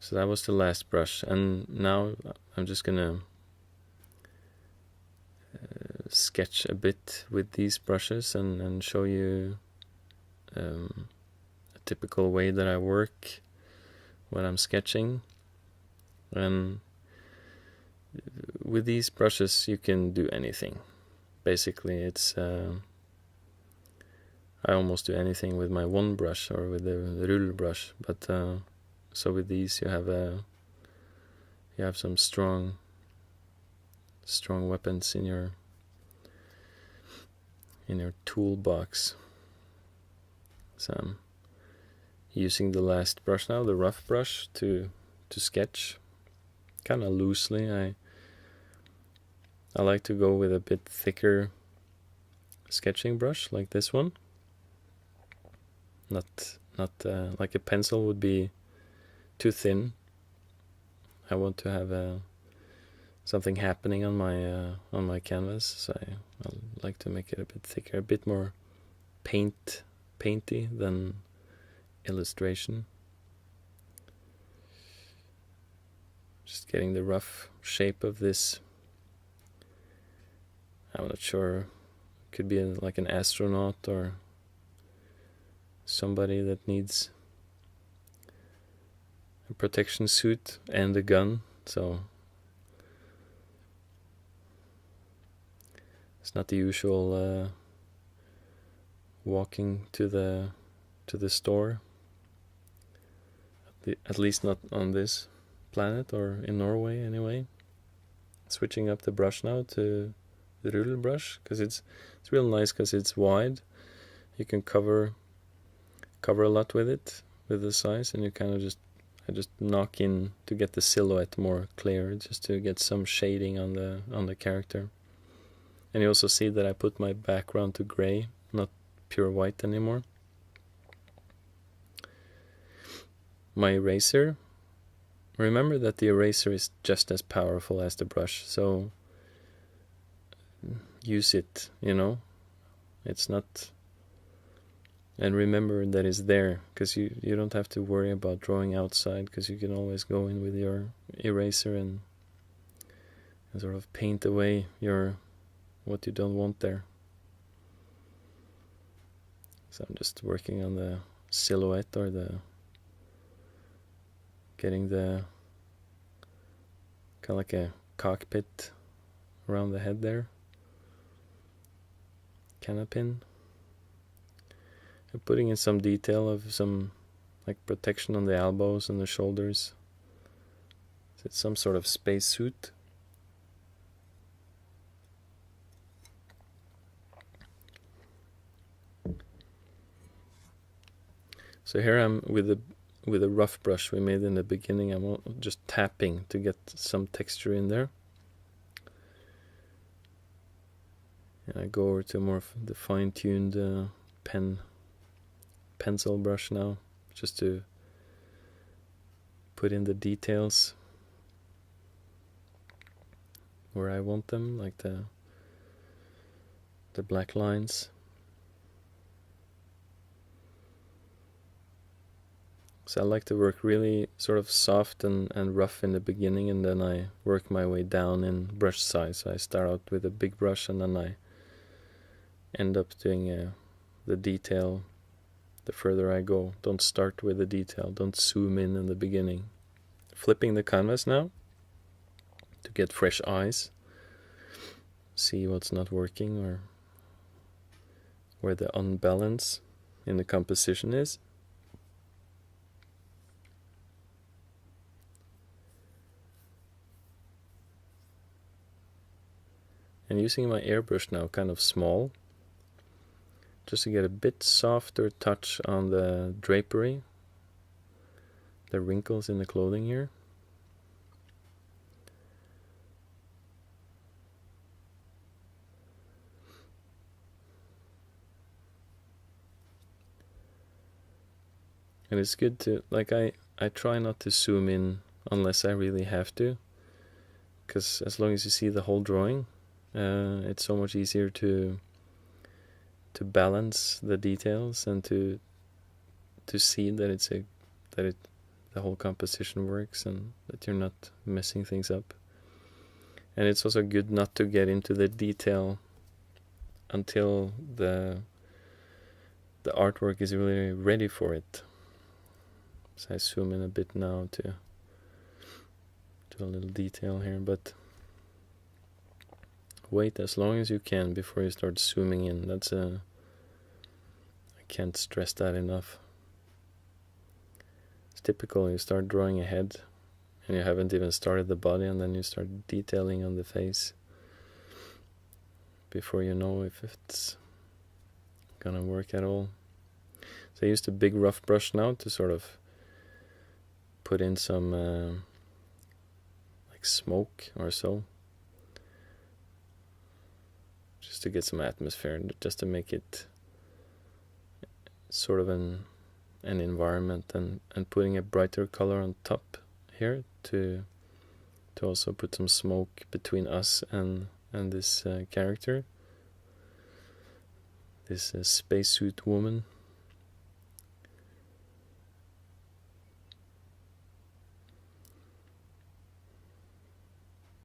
So that was the last brush, and now I'm just gonna sketch a bit with these brushes and show you a typical way that I work when I'm sketching. And with these brushes you can do anything. Basically it's I almost do anything with my one brush or with the ruler brush, but so with these you have some strong weapons in your toolbox. So I'm using the last brush now, the rough brush, to sketch kind of loosely. I like to go with a bit thicker sketching brush like this one. Not like a pencil would be too thin. I want to have something happening on my canvas, so I like to make it a bit thicker, a bit more painty than illustration. Just getting the rough shape of this. I'm not sure. Could be like an astronaut or somebody that needs a protection suit and a gun. So it's not the usual walking to the store. At least not on this planet or in Norway anyway. Switching up the brush now to the ruler brush, because it's real nice because it's wide. You can cover a lot with it, with the size, and you kind of I just knock in to get the silhouette more clear, just to get some shading on the character. And you also see that I put my background to gray, not pure white anymore. My eraser, remember that the eraser is just as powerful as the brush, so use it, it's not. And remember that it's there, because you don't have to worry about drawing outside, because you can always go in with your eraser and sort of paint away what you don't want there. So I'm just working on the silhouette, or getting the kind of like a cockpit around the head there, canopy. And putting in some detail of some like protection on the elbows and the shoulders. So it's some sort of space suit. So here I'm with a rough brush we made in the beginning. I'm just tapping to get some texture in there. And I go over to more of the fine-tuned pencil brush now, just to put in the details where I want them, like the black lines. So I like to work really sort of soft and rough in the beginning, and then I work my way down in brush size. So I start out with a big brush, and then I end up doing the detail the further I go. Don't start with the detail, don't zoom in the beginning. Flipping the canvas now to get fresh eyes, see what's not working or where the unbalance in the composition is. And using my airbrush now kind of small, just to get a bit softer touch on the drapery, the wrinkles in the clothing here. And it's good to, like, I try not to zoom in unless I really have to, because as long as you see the whole drawing, it's so much easier to balance the details and to see that the whole composition works and that you're not messing things up. And it's also good not to get into the detail until the artwork is really ready for it. So I zoom in a bit now to a little detail here, but wait as long as you can before you start zooming in. I can't stress that enough. It's typical, you start drawing ahead and you haven't even started the body, and then you start detailing on the face before you know if it's gonna work at all. So I used a big rough brush now to sort of put in some like smoke or so, just to get some atmosphere, just to make it sort of an environment, and putting a brighter color on top here to also put some smoke between us and this character, this spacesuit woman.